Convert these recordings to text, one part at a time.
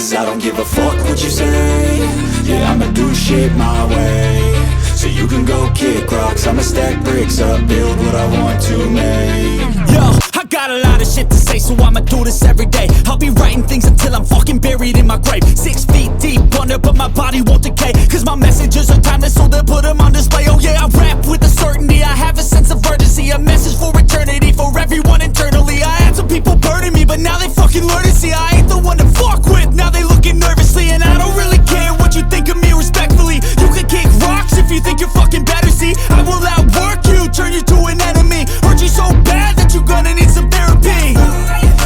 Cause I don't give a fuck what you say. Yeah, I'ma do shit my way. So you can go kick rocks, I'ma stack bricks up, build what I want to make. Yo, I got a lot of shit to say, so I'ma do this every day. I'll be writing things until I'm fucking buried in my grave. 6 feet deep under, but my body won't decay. Cause my messages are timeless, so they'll put them on display. Oh yeah, I rap with a certainty, I have a sense of urgency. A message for eternity, for everyone internally. I had some people burning me, but now they fucking learn to see I ain't the one to fuck with, now they looking nervously. And I don't really care what you think of me, respectfully. You can kick rocks if you think you're fucking better, see. I will outwork you, turn you to an enemy. Hurt you so bad that you're gonna need some therapy.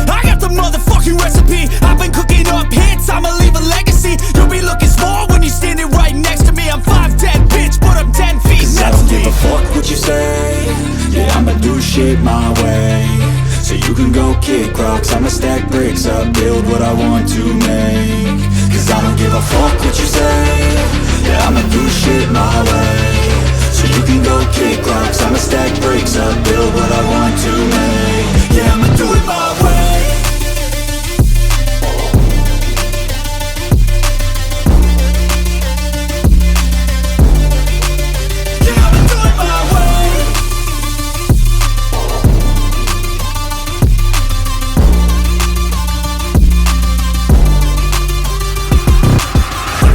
I got the motherfucking recipe, I've been cooking up hits, I'ma leave a legacy. You'll be looking small when you're standing right next to me. I'm 5'10", bitch, but I'm 10 feet Cause next I don't to give me. a fuck what you say. Yeah, I'ma do shit my way. So you can go kick rocks, I'ma stack bricks up, build what I want to make. Cause I don't give a fuck what you say. Yeah, I'ma do shit my way. So you can go kick rocks, I'ma stack bricks up, build what I want to make. Yeah, I'ma do it my way. Yeah, I'ma do it my way.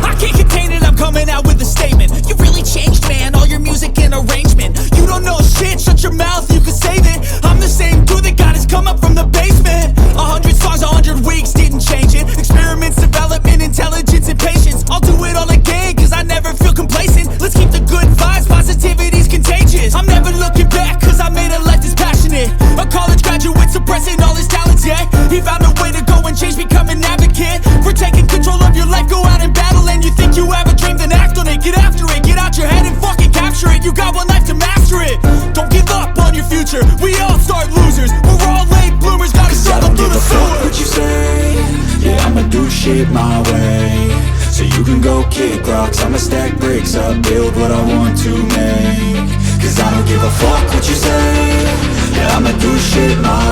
I can't contain it, I'm coming out with a statement. You really changed, man, all your music and arrangement. You don't know shit, shut your mouth, you can save it. I'm the same dude that got his come up from the basement. 100 songs, 100 weeks, didn't change it. Experiments, development, intelligence, and patience. I'll do it all again, cause I never feel complacent. Let's keep the good vibes, positivity's contagious. I'm never looking back, cause I made a life that's passionate. A college graduate suppressing all his talents, yeah. He found a way to go and change, become an advocate for taking control of your life, go out and battle. And you think you have a dream, then act on it. Get after it, get out your head and fucking capture it. You got one life to master it. Don't give up on your future, we all start losers. We're all late bloomers, gotta Cause I struggle don't through give the a fuck sewer. what you say. Yeah, I'ma do shit my way. So you can go kick rocks, I'ma stack bricks up, build what I want to make. Cause I don't give a fuck what you say. Yeah, I'ma do shit my